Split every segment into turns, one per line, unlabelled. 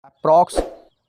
Approx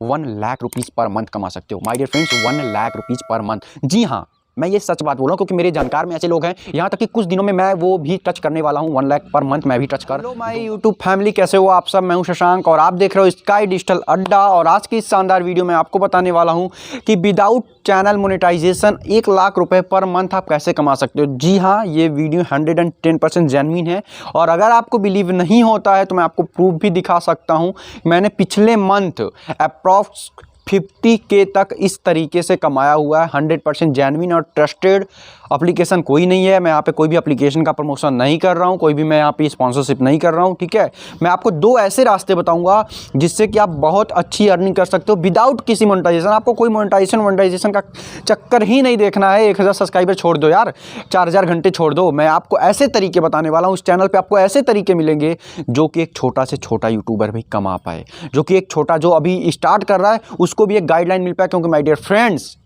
1 lakh rupees per month कमा सकते हो। My dear friends, 1 lakh rupees per month. जी हाँ, मैं ये सच बात बोल रहा हूँ क्योंकि मेरे जानकार में ऐसे लोग हैं, यहाँ तक कि कुछ दिनों में मैं वो भी टच करने वाला हूँ। 1 लाख पर मंथ मैं भी टच कर। हेलो माय यूट्यूब फैमिली, कैसे हो आप सब? मैं हूँ शशांक और आप देख रहे हो स्काई डिजिटल अड्डा। और आज की इस शानदार वीडियो में आपको बताने वाला हूँ कि विदाउट चैनल मोनेटाइजेशन 1 लाख रुपए पर मंथ आप कैसे कमा सकते हो। जी हाँ, ये वीडियो 110% जेन्युइन है और अगर आपको बिलीव नहीं होता है तो मैं आपको प्रूफ भी दिखा सकता हूँ। मैंने पिछले मंथ अप्रॉक्स 50K तक इस तरीके से कमाया हुआ है। 100% जेन्युइन और ट्रस्टेड एप्लीकेशन कोई नहीं है। मैं यहाँ पे कोई भी एप्लीकेशन का प्रमोशन नहीं कर रहा हूँ, कोई भी मैं यहाँ पे स्पॉन्सरशिप नहीं कर रहा हूँ, ठीक है। मैं आपको 2 ऐसे रास्ते बताऊंगा जिससे कि आप बहुत अच्छी अर्निंग कर सकते हो विदाउट किसी मोनेटाइजेशन। आपको कोई मोनेटाइजेशन का चक्कर ही नहीं देखना है। 1000 सब्सक्राइबर छोड़ दो यार, 4000 घंटे छोड़ दो। मैं आपको ऐसे तरीके बताने वाला हूँ इस चैनल पर। आपको ऐसे तरीके मिलेंगे जो कि एक छोटा से छोटा यूट्यूबर भी कमा पाए, जो कि एक छोटा जो अभी स्टार्ट कर रहा है उसको भी एक गाइडलाइन मिल पाए। क्योंकि माय डियर फ्रेंड्स,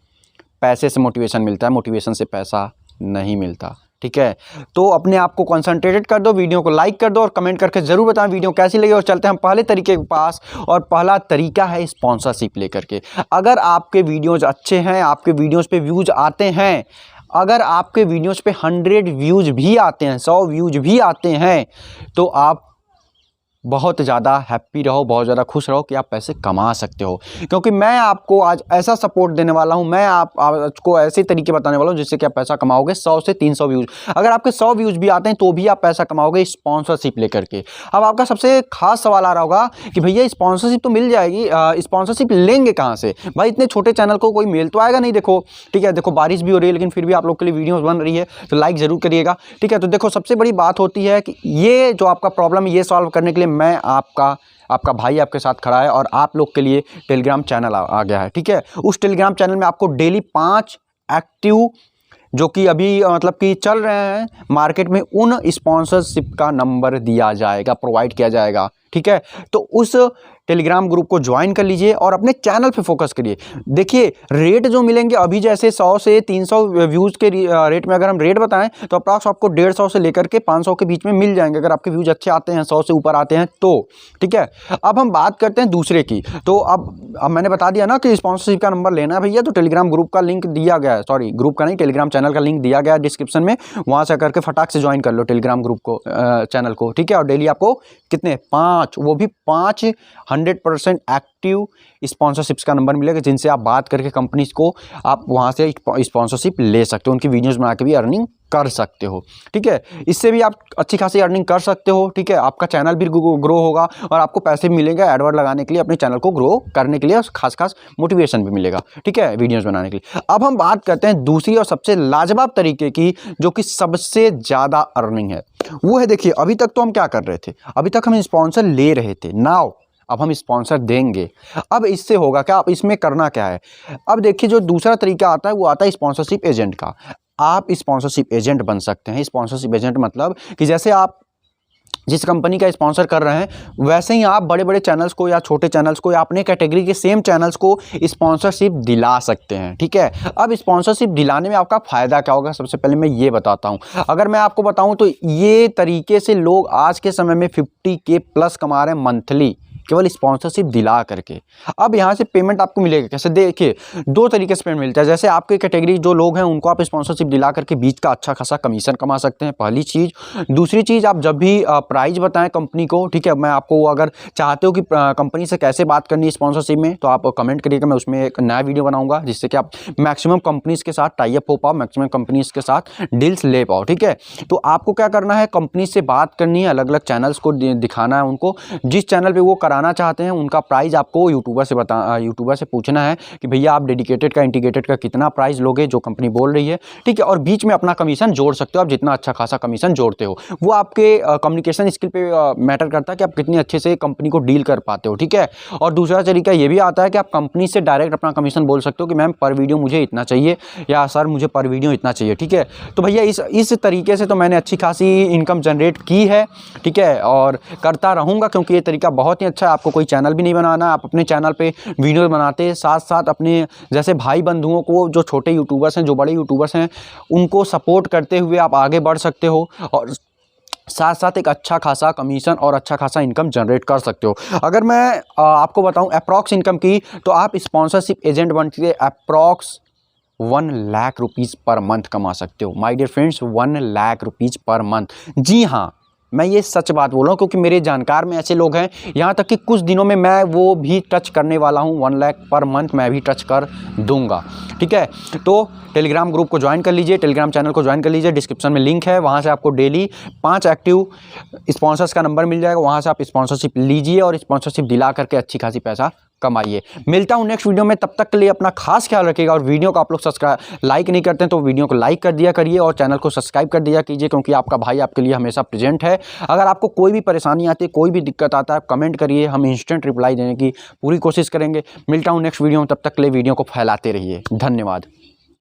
पैसे से मोटिवेशन मिलता है, मोटिवेशन से पैसा नहीं मिलता, ठीक है। तो अपने आप को कंसंट्रेटेड कर दो, वीडियो को लाइक कर दो और कमेंट करके जरूर बताएं वीडियो कैसी लगी। और चलते हैं हम पहले तरीके के पास, और पहला तरीका है स्पॉन्सरशिप लेकर के। अगर आपके वीडियोज अच्छे हैं, आपके वीडियोज पे व्यूज आते हैं, अगर आपके वीडियोज पे 100 व्यूज भी आते हैं, 100 व्यूज भी आते हैं, तो आप बहुत ज़्यादा हैप्पी रहो, बहुत ज़्यादा खुश रहो कि आप पैसे कमा सकते हो। क्योंकि मैं आपको आज ऐसा सपोर्ट देने वाला हूं, मैं आपको ऐसे तरीके बताने वाला हूं जिससे कि आप पैसा कमाओगे। 100 से 300 व्यूज़, अगर आपके 100 व्यूज़ भी आते हैं तो भी आप पैसा कमाओगे स्पॉन्सरशिप लेकर के। अब आपका सबसे खास सवाल आ रहा होगा कि भैया स्पॉन्सरशिप तो मिल जाएगी, स्पॉन्सरशिप लेंगे कहाँ से? भाई इतने छोटे चैनल को कोई मेल तो आएगा नहीं। देखो ठीक है, देखो बारिश भी हो रही है लेकिन फिर भी आप लोग के लिए वीडियोज़ बन रही है, तो लाइक ज़रूर करिएगा, ठीक है। तो देखो सबसे बड़ी बात होती है कि ये जो आपका प्रॉब्लम है ये सॉल्व करने के लिए मैं आपका भाई आपके साथ खड़ा है और आप लोग के लिए टेलीग्राम चैनल आ गया है, ठीक है। उस टेलीग्राम चैनल में आपको डेली 5 एक्टिव जो कि अभी मतलब कि चल रहे हैं मार्केट में, उन स्पॉन्सरशिप का नंबर दिया जाएगा, प्रोवाइड किया जाएगा, ठीक है। तो उस टेलीग्राम ग्रुप को ज्वाइन कर लीजिए और अपने चैनल पे फोकस करिए। देखिए रेट जो मिलेंगे अभी, जैसे 100 से 300 व्यूज़ के रेट में अगर हम रेट बताएं तो अप्रॉक्स आपको 150 से लेकर के 500 के बीच में मिल जाएंगे, अगर आपके व्यूज़ अच्छे आते हैं, 100 से ऊपर आते हैं तो, ठीक है। अब हम बात करते हैं दूसरे की। तो अब मैंने बता दिया ना कि स्पॉन्सरशिप का नंबर लेना है भैया, तो टेलीग्राम ग्रुप का लिंक दिया गया है, सॉरी ग्रुप का नहीं, टेलीग्राम चैनल का लिंक दिया गया है डिस्क्रिप्शन में, वहाँ से करके फटाक से ज्वाइन कर लो टेलीग्राम ग्रुप को, चैनल को, ठीक है। और डेली आपको कितने 5, वो भी 5 100% एक्टिव स्पॉन्सरशिप्स का नंबर मिलेगा, जिनसे आप बात करके कंपनीज को आप वहाँ से स्पॉन्सरशिप ले सकते हो, उनकी वीडियोस बना के भी अर्निंग कर सकते हो, ठीक है। इससे भी आप अच्छी खासी अर्निंग कर सकते हो, ठीक है। आपका चैनल भी ग्रो होगा और आपको पैसे भी मिलेंगे एडवर्ड लगाने के लिए, अपने चैनल को ग्रो करने के लिए, और खास मोटिवेशन भी मिलेगा, ठीक है, वीडियोस बनाने के लिए। अब हम बात करते हैं दूसरी और सबसे लाजवाब तरीके की, जो कि सबसे ज़्यादा अर्निंग है। वो है, देखिए अभी तक तो हम क्या कर रहे थे, अभी तक हम स्पॉन्सर ले रहे थे, नाउ अब हम स्पॉन्सर देंगे। अब इससे होगा क्या, अब इसमें करना क्या है? अब देखिए जो दूसरा तरीका आता है वो आता है स्पॉन्सरशिप एजेंट का। आप स्पॉन्सरशिप एजेंट बन सकते हैं। स्पॉन्सरशिप एजेंट मतलब कि जैसे आप जिस कंपनी का स्पॉन्सर कर रहे हैं, वैसे ही आप बड़े बड़े चैनल्स को या छोटे चैनल्स को या अपने कैटेगरी के सेम चैनल्स को स्पॉन्सरशिप दिला सकते हैं, ठीक है। अब स्पॉन्सरशिप दिलाने में आपका फ़ायदा क्या होगा, सबसे पहले मैं ये बताता हूं। अगर मैं आपको बताऊं तो ये तरीके से लोग आज के समय में 50K प्लस कमा रहे हैं मंथली, केवल स्पॉन्सरशिप दिला करके। अब यहाँ से पेमेंट आपको मिलेगा कैसे? देखिए 2 तरीके से पेमेंट मिलता है। जैसे आपके कैटेगरी जो लोग हैं उनको आप स्पॉन्सरशिप दिला करके बीच का अच्छा खासा कमीशन कमा सकते हैं, पहली चीज़। दूसरी चीज़, आप जब भी प्राइस बताएं कंपनी को, ठीक है, मैं आपको अगर चाहते हो कि कंपनी से कैसे बात करनी है स्पॉन्सरशिप में, तो आप कमेंट करिएगा, मैं उसमें एक नया वीडियो बनाऊंगा जिससे कि आप मैक्सिमम कंपनीज के साथ टाई अप हो पाओ, मैक्सिमम कंपनीज के साथ डील्स ले पाओ, ठीक है। तो आपको क्या करना है, कंपनी से बात करनी है, अलग अलग चैनल्स को दिखाना है उनको, जिस चैनल पर वो कराना चाहते हैं उनका प्राइस आपको यूट्यूबर से पूछना है कि भैया आप डेडिकेटेड का इंटीग्रेटेड का कितना प्राइस लोगे, जो कंपनी बोल रही है, ठीक है। और बीच में अपना कमीशन जोड़ सकते हो आप, जितना अच्छा खासा कमीशन जोड़ते हो वो आपके कम्युनिकेशन स्किल पे मैटर करता है कि आप कितनी अच्छे से कंपनी को डील कर पाते हो, ठीक है। और दूसरा तरीका ये भी आता है कि आप कंपनी से डायरेक्ट अपना कमीशन बोल सकते हो कि मैम पर वीडियो मुझे इतना चाहिए, या सर मुझे पर वीडियो इतना चाहिए, ठीक है। तो भैया इस तरीके से तो मैंने अच्छी खासी इनकम जनरेट की है, ठीक है, और करता रहूँगा, क्योंकि ये तरीका बहुत ही अच्छा है। आपको कोई चैनल भी नहीं बनाना, आप अपने चैनल पे वीडियो बनाते साथ साथ अपने जैसे भाई बंधुओं को, जो छोटे यूट्यूबर्स हैं, जो बड़े यूट्यूबर्स हैं, उनको सपोर्ट करते हुए आप आगे बढ़ सकते हो। और साथ साथ एक अच्छा खासा कमीशन और अच्छा खासा इनकम जनरेट कर सकते हो। अगर मैं आपको बताऊं अप्रॉक्स इनकम की, तो आप स्पॉन्सरशिप एजेंट बन के approx 1 lakh rupees per month कमा सकते हो। My dear friends, 1 lakh rupees per month. जी हाँ, मैं ये सच बात बोल रहा हूँ क्योंकि मेरे जानकार में ऐसे लोग हैं, यहाँ तक कि कुछ दिनों में मैं वो भी टच करने वाला हूँ। 1 लाख पर मंथ मैं भी टच कर दूंगा। ठीक है, तो टेलीग्राम ग्रुप को ज्वाइन कर लीजिए, टेलीग्राम चैनल को ज्वाइन कर लीजिए, डिस्क्रिप्शन में लिंक है, वहाँ से आपको डेली 5 एक्टिव स्पॉन्सर्स का नंबर मिल जाएगा। वहाँ से आप स्पॉन्सरशिप लीजिए और स्पॉन्सरशिप दिला करके अच्छी खासी पैसा कमाइए। मिलता हूँ नेक्स्ट वीडियो में, तब तक के लिए अपना खास ख्याल रखिएगा। और वीडियो को आप लोग सब्सक्राइब लाइक नहीं करते हैं तो वीडियो को लाइक कर दिया करिए और चैनल को सब्सक्राइब कर दिया कीजिए, क्योंकि आपका भाई आपके लिए हमेशा प्रेजेंट है। अगर आपको कोई भी परेशानी आती है, कोई भी दिक्कत आता है, कमेंट करिए, हम इंस्टेंट रिप्लाई देने की पूरी कोशिश करेंगे। मिलता हूँ नेक्स्ट वीडियो में, तब तक के लिए वीडियो को फैलाते रहिए। धन्यवाद।